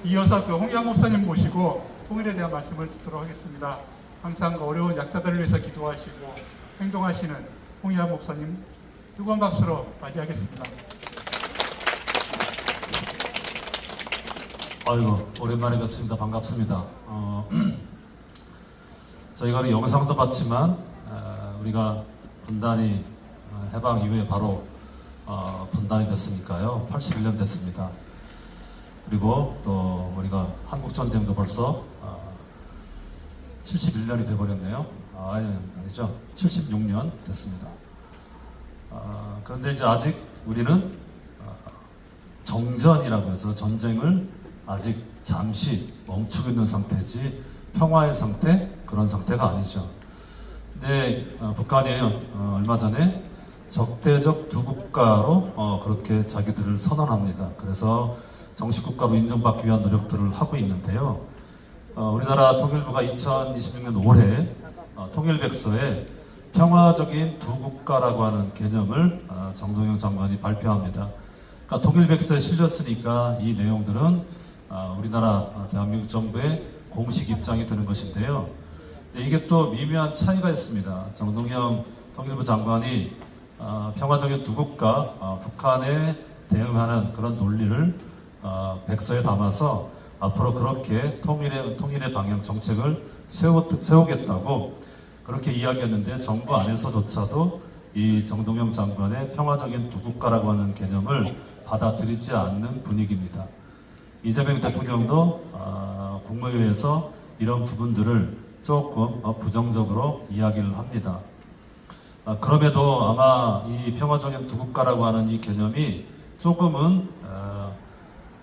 이어서 홍의학 목사님 모시고 통일에 대한 말씀을 듣도록 하겠습니다. 항상 어려운 약자들을 위해서 기도하시고 행동하시는 홍의학 목사님 뜨거운 박수로 맞이하겠습니다. 아이고, 오랜만에 뵙습니다. 반갑습니다. 저희가 영상도 봤지만 우리가 분단이 해방 이후에 바로 분단이 됐으니까요. 81년 됐습니다. 그리고 또 우리가 한국전쟁도 벌써 71년이 돼버렸네요. 아니죠. 76년 됐습니다. 그런데 이제 아직 우리는 정전이라고 해서 전쟁을 아직 잠시 멈추고 있는 상태지 평화의 상태? 그런 상태가 아니죠. 근데 북한이 얼마 전에 적대적 두 국가로 그렇게 자기들을 선언합니다. 그래서 정식 국가로 인정받기 위한 노력들을 하고 있는데요. 우리나라 통일부가 2026년 올해 통일백서에 평화적인 두 국가라고 하는 개념을 정동영 장관이 발표합니다. 그러니까 통일백서에 실렸으니까 이 내용들은 우리나라 대한민국 정부의 공식 입장이 되는 것인데요. 근데 이게 또 미묘한 차이가 있습니다. 정동영 통일부 장관이 평화적인 두 국가, 북한에 대응하는 그런 논리를 백서에 담아서 앞으로 그렇게 통일의 방향 정책을 세우겠다고 그렇게 이야기했는데 정부 안에서조차도 이 정동영 장관의 평화적인 두 국가라고 하는 개념을 받아들이지 않는 분위기입니다. 이재명 대통령도 국무회의에서 이런 부분들을 조금 부정적으로 이야기를 합니다. 그럼에도 아마 이 평화적인 두 국가라고 하는 이 개념이 조금은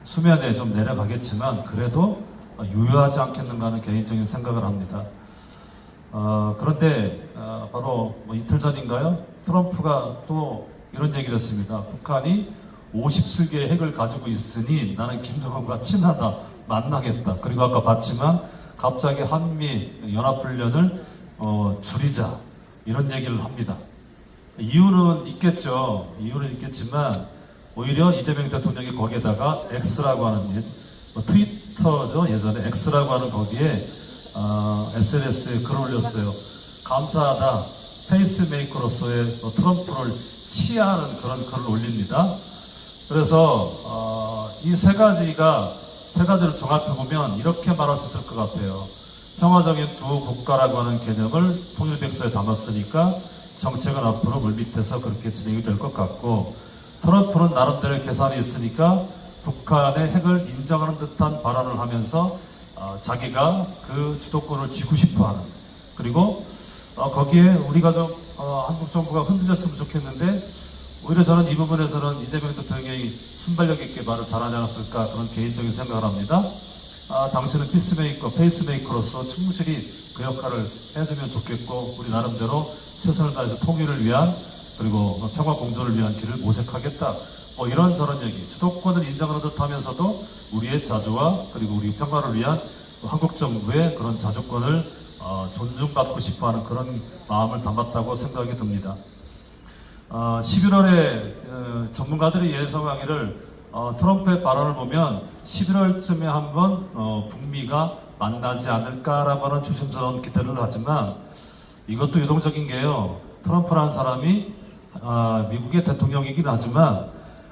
수면에 좀 내려가겠지만 그래도 유효하지 않겠는가 하는 개인적인 생각을 합니다. 그런데 바로 이틀 전인가요? 트럼프가 또 이런 얘기를 했습니다. 북한이 57개의 핵을 가지고 있으니 나는 김정은과 친하다, 만나겠다. 그리고 아까 봤지만 갑자기 한미 연합훈련을 줄이자 이런 얘기를 합니다. 이유는 있겠죠. 이유는 있겠지만 오히려 이재명 대통령이 거기에다가 X라고 하는 트위터죠. 예전에 X라고 하는 거기에 SNS에 글을 올렸어요. 감사하다. 페이스메이커로서의 트럼프를 치하하는 그런 글을 올립니다. 그래서 이 세 가지를 종합해 보면 이렇게 말할 수 있을 것 같아요. 평화적인 두 국가라고 하는 개념을 통일백서에 담았으니까 정책은 앞으로 물밑에서 그렇게 진행이 될 것 같고, 트럼프는 나름대로의 계산이 있으니까 북한의 핵을 인정하는 듯한 발언을 하면서 자기가 그 주도권을 쥐고 싶어하는, 그리고 거기에 우리가 좀 한국 정부가 흔들렸으면 좋겠는데 오히려 저는 이 부분에서는 이재명 대통령이 순발력 있게 말을 잘하지 않았을까 그런 개인적인 생각을 합니다. 당신은 페이스메이커로서 충실히 그 역할을 해주면 좋겠고 우리 나름대로 최선을 다해서 통일을 위한 그리고 평화 공존을 위한 길을 모색하겠다. 이런저런 얘기, 주도권을 인정하는 듯 하면서도 우리의 자주와 그리고 우리 평화를 위한 한국 정부의 그런 자주권을 존중받고 싶어하는 그런 마음을 담았다고 생각이 듭니다. 11월에 전문가들이 예상하기를 트럼프의 발언을 보면 11월쯤에 한번 북미가 만나지 않을까라고 하는 조심스러운 기대를 하지만 이것도 유동적인 게요. 트럼프라는 사람이 미국의 대통령이긴 하지만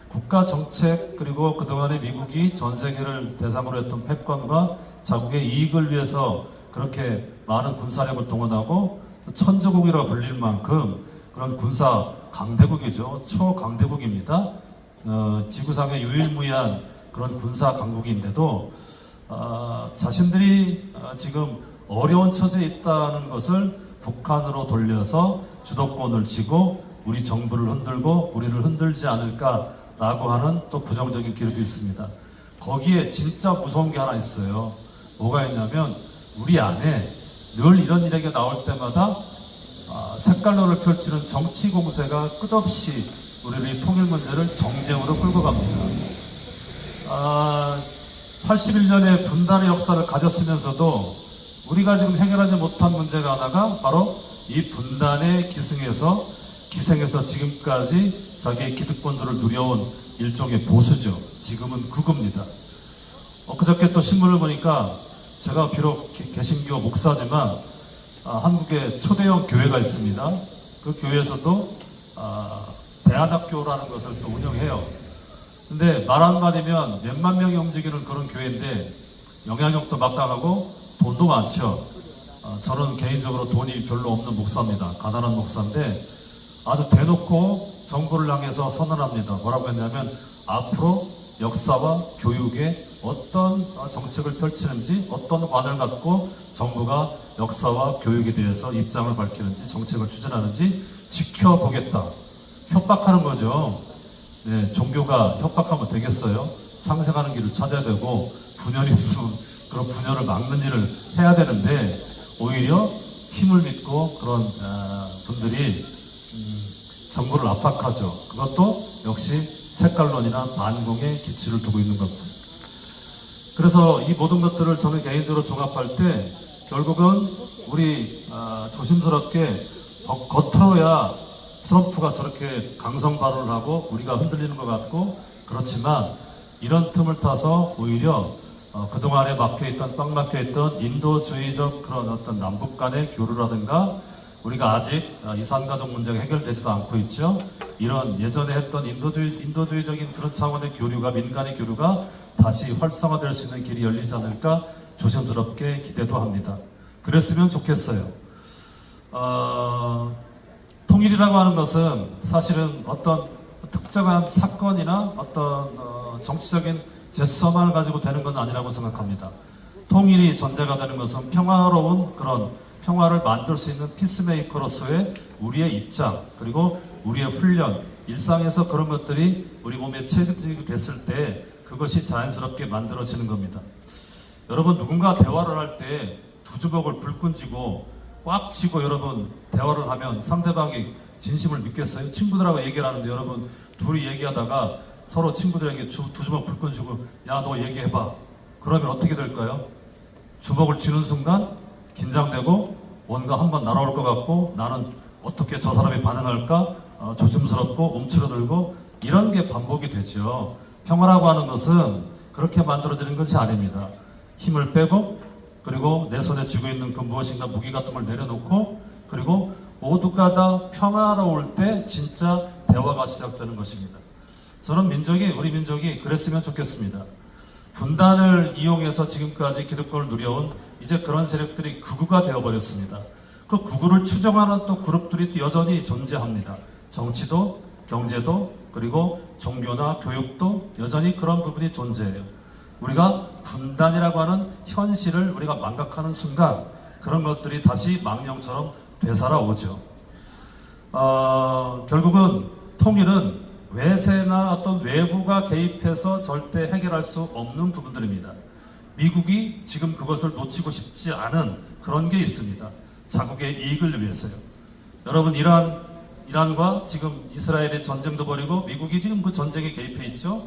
국가 정책 그리고 그동안에 미국이 전 세계를 대상으로 했던 패권과 자국의 이익을 위해서 그렇게 많은 군사력을 동원하고 천조국이라고 불릴 만큼 그런 군사 강대국이죠. 초강대국입니다. 지구상의 유일무이한 그런 군사 강국인데도 자신들이 지금 어려운 처지에 있다는 것을 북한으로 돌려서 주도권을 쥐고 우리 정부를 흔들고 우리를 흔들지 않을까라고 하는 또 부정적인 기록이 있습니다. 거기에 진짜 무서운 게 하나 있어요. 뭐가 있냐면 우리 안에 늘 이런 이야기가 나올 때마다 색깔론을 펼치는 정치 공세가 끝없이 우리의 통일 문제를 정쟁으로 끌고 갑니다. 81년의 분단의 역사를 가졌으면서도 우리가 지금 해결하지 못한 문제가 하나가 바로 이 분단에 기생해서 지금까지 자기의 기득권들을 누려온 일종의 보수죠. 지금은 그겁니다. 그저께 또 신문을 보니까 제가 비록 개신교 목사지만 한국에 초대형 교회가 있습니다. 그 교회에서도 대안학교라는 것을 또 운영해요. 근데 말 한마디면 몇만 명이 움직이는 그런 교회인데 영향력도 막강하고 돈도 많죠. 저는 개인적으로 돈이 별로 없는 목사입니다. 가난한 목사인데 아주 대놓고 정부를 향해서 선언합니다. 뭐라고 했냐면 앞으로 역사와 교육에 어떤 정책을 펼치는지, 어떤 관을 갖고 정부가 역사와 교육에 대해서 입장을 밝히는지, 정책을 추진하는지 지켜보겠다. 협박하는 거죠. 네, 종교가 협박하면 되겠어요? 상생하는 길을 찾아야 되고, 분열이 있으면 그런 분열을 막는 일을 해야 되는데, 오히려 힘을 믿고 그런 분들이 정부를 압박하죠. 그것도 역시 색깔론이나 반공의 기치를 두고 있는 겁니다. 그래서 이 모든 것들을 저는 개인적으로 종합할 때 결국은 우리 조심스럽게 겉으로야 트럼프가 저렇게 강성 발언을 하고 우리가 흔들리는 것 같고 그렇지만 이런 틈을 타서 오히려 그동안에 막혀있던 꽉 막혀있던 인도주의적 그런 어떤 남북 간의 교류라든가 우리가 아직 이산가족 문제가 해결되지도 않고 있죠. 이런 예전에 했던 인도주의적인 그런 차원의 교류가, 민간의 교류가 다시 활성화될 수 있는 길이 열리지 않을까 조심스럽게 기대도 합니다. 그랬으면 좋겠어요. 통일이라고 하는 것은 사실은 어떤 특정한 사건이나 어떤 정치적인 제스처만을 가지고 되는 건 아니라고 생각합니다. 통일이 전제가 되는 것은 평화로운 그런 평화를 만들 수 있는 피스메이커로서의 우리의 입장, 그리고 우리의 훈련, 일상에서 그런 것들이 우리 몸에 체득이 됐을 때 그것이 자연스럽게 만들어지는 겁니다. 여러분, 누군가 대화를 할 때 두 주먹을 불끈 쥐고 꽉 쥐고 여러분 대화를 하면 상대방이 진심을 믿겠어요? 친구들하고 얘기를 하는데 여러분 둘이 얘기하다가 서로 친구들에게 두 주먹 불끈 쥐고 야, 너 얘기해봐. 그러면 어떻게 될까요? 주먹을 쥐는 순간 긴장되고 뭔가 한번 날아올 것 같고 나는 어떻게 저 사람이 반응할까 조심스럽고 움츠러들고 이런 게 반복이 되죠. 평화라고 하는 것은 그렇게 만들어지는 것이 아닙니다. 힘을 빼고 그리고 내 손에 쥐고 있는 그 무엇인가 무기 같은 걸 내려놓고 그리고 모두가 다 평화로울 때 진짜 대화가 시작되는 것입니다. 저는 우리 민족이 그랬으면 좋겠습니다. 분단을 이용해서 지금까지 기득권을 누려온 이제 그런 세력들이 극우가 되어버렸습니다. 그 극우를 추종하는 또 그룹들이 또 여전히 존재합니다. 정치도, 경제도, 그리고 종교나 교육도 여전히 그런 부분이 존재해요. 우리가 분단이라고 하는 현실을 우리가 망각하는 순간 그런 것들이 다시 망령처럼 되살아오죠. 결국은 통일은 외세나 어떤 외부가 개입해서 절대 해결할 수 없는 부분들입니다. 미국이 지금 그것을 놓치고 싶지 않은 그런 게 있습니다. 자국의 이익을 위해서요. 여러분, 이란과 지금 이스라엘의 전쟁도 벌이고 미국이 지금 그 전쟁에 개입해 있죠.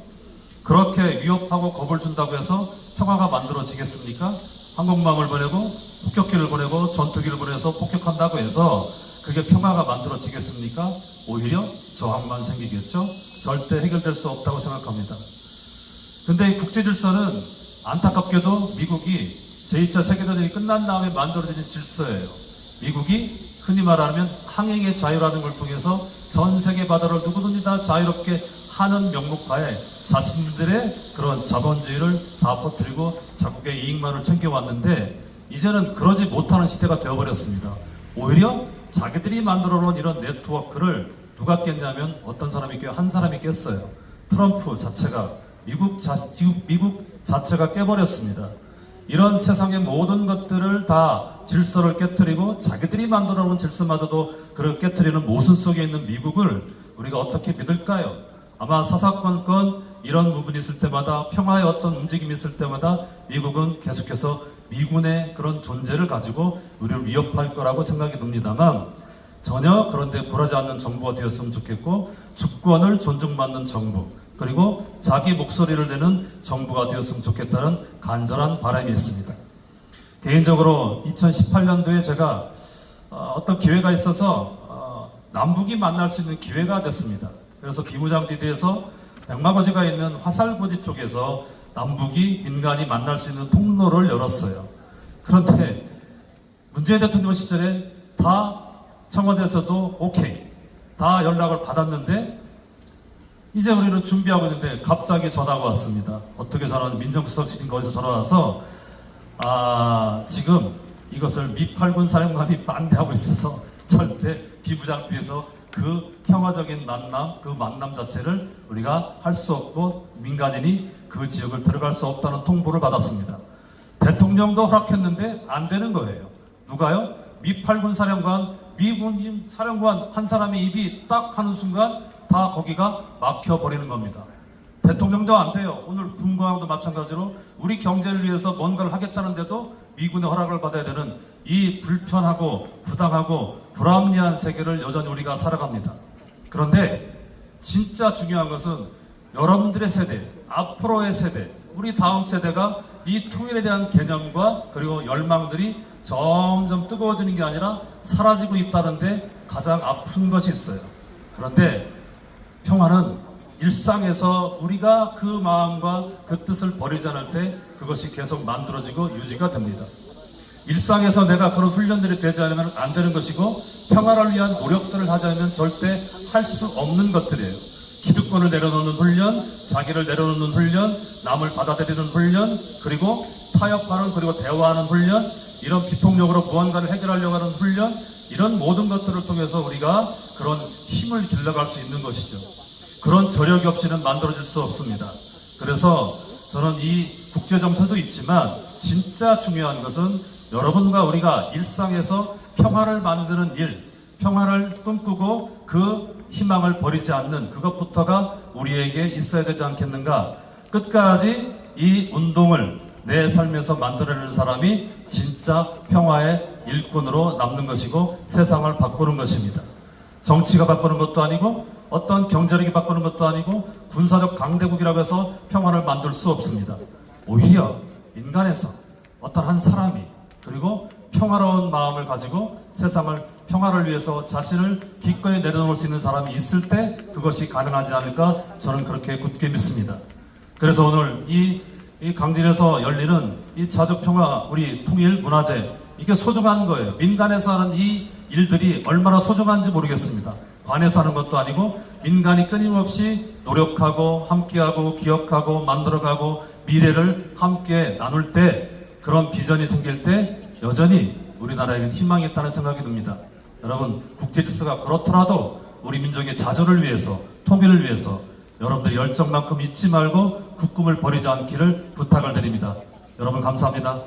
그렇게 위협하고 겁을 준다고 해서 평화가 만들어지겠습니까? 항공모함을 보내고 폭격기를 보내고 전투기를 보내서 폭격한다고 해서 그게 평화가 만들어지겠습니까? 오히려 저항만 생기겠죠? 절대 해결될 수 없다고 생각합니다. 근데 이 국제질서는 안타깝게도 미국이 제2차 세계대전이 끝난 다음에 만들어진 질서예요. 미국이 흔히 말하면 항행의 자유라는 걸 통해서 전 세계 바다를 누구든지 다 자유롭게 하는 명목하에 자신들의 그런 자본주의를 다 퍼뜨리고 자국의 이익만을 챙겨왔는데 이제는 그러지 못하는 시대가 되어버렸습니다. 오히려 자기들이 만들어 놓은 이런 네트워크를 누가 깼냐면 어떤 사람이 깨요? 한 사람이 깼어요. 트럼프 자체가 미국 자체가 깨버렸습니다. 이런 세상의 모든 것들을 다 질서를 깨트리고 자기들이 만들어 놓은 질서마저도 그를 깨트리는 모순 속에 있는 미국을 우리가 어떻게 믿을까요? 아마 사사건건 이런 부분이 있을 때마다 평화의 어떤 움직임이 있을 때마다 미국은 계속해서 미군의 그런 존재를 가지고 우리를 위협할 거라고 생각이 듭니다만 전혀 그런데 굴하지 않는 정부가 되었으면 좋겠고 주권을 존중받는 정부 그리고 자기 목소리를 내는 정부가 되었으면 좋겠다는 간절한 바람이 있습니다. 개인적으로 2018년도에 제가 어떤 기회가 있어서 남북이 만날 수 있는 기회가 됐습니다. 그래서 비무장지대에서 백마고지가 있는 화살고지 쪽에서 남북이 민간이 만날 수 있는 통로를 열었어요. 그런데 문재인 대통령 시절에 다 청와대에서도 오케이, 다 연락을 받았는데 이제 우리는 준비하고 있는데 갑자기 전화가 왔습니다. 어떻게 전화? 민정수석실인 거기서 전화 와서 지금 이것을 미8군 사령관이 반대하고 있어서 절대 비무장지대에서 그 평화적인 만남, 그 만남 자체를 우리가 할 수 없고 민간인이 그 지역을 들어갈 수 없다는 통보를 받았습니다. 대통령도 허락했는데 안 되는 거예요. 누가요? 미8군 사령관, 미군 사령관 한 사람의 입이 딱 하는 순간 다 거기가 막혀버리는 겁니다. 대통령도 안 돼요. 오늘 군공항도 마찬가지로 우리 경제를 위해서 뭔가를 하겠다는데도 미군의 허락을 받아야 되는 이 불편하고 부당하고 불합리한 세계를 여전히 우리가 살아갑니다. 그런데 진짜 중요한 것은 여러분들의 세대, 앞으로의 세대, 우리 다음 세대가 이 통일에 대한 개념과 그리고 열망들이 점점 뜨거워지는 게 아니라 사라지고 있다는데 가장 아픈 것이 있어요. 그런데 평화는 일상에서 우리가 그 마음과 그 뜻을 버리지 않을 때 그것이 계속 만들어지고 유지가 됩니다. 일상에서 내가 그런 훈련들이 되지 않으면 안 되는 것이고 평화를 위한 노력들을 하지 않으면 절대 할 수 없는 것들이에요. 기득권을 내려놓는 훈련, 자기를 내려놓는 훈련, 남을 받아들이는 훈련, 그리고 타협하는 그리고 대화하는 훈련, 이런 비폭력으로 무언가를 해결하려고 하는 훈련, 이런 모든 것들을 통해서 우리가 그런 힘을 길러갈 수 있는 것이죠. 그런 저력이 없이는 만들어질 수 없습니다. 그래서 저는 이 국제정세도 있지만 진짜 중요한 것은 여러분과 우리가 일상에서 평화를 만드는 일, 평화를 꿈꾸고 그 희망을 버리지 않는 그것부터가 우리에게 있어야 되지 않겠는가. 끝까지 이 운동을 내 삶에서 만들어내는 사람이 진짜 평화의 일꾼으로 남는 것이고 세상을 바꾸는 것입니다. 정치가 바꾸는 것도 아니고 어떤 경제력이 바꾸는 것도 아니고 군사적 강대국이라고 해서 평화를 만들 수 없습니다. 오히려 민간에서 어떤 한 사람이 그리고 평화로운 마음을 가지고 세상을 평화를 위해서 자신을 기꺼이 내려놓을 수 있는 사람이 있을 때 그것이 가능하지 않을까 저는 그렇게 굳게 믿습니다. 그래서 오늘 이 강진에서 열리는 이 자주평화 우리 통일 문화제 이게 소중한 거예요. 민간에서 하는 이 일들이 얼마나 소중한지 모르겠습니다. 관에서 하는 것도 아니고 민간이 끊임없이 노력하고 함께하고 기억하고 만들어가고 미래를 함께 나눌 때 그런 비전이 생길 때 여전히 우리나라에는 희망이 있다는 생각이 듭니다. 여러분 국제질서가 그렇더라도 우리 민족의 자존을 위해서 통일을 위해서 여러분들 열정만큼 잊지 말고 그 꿈을 버리지 않기를 부탁을 드립니다. 여러분 감사합니다.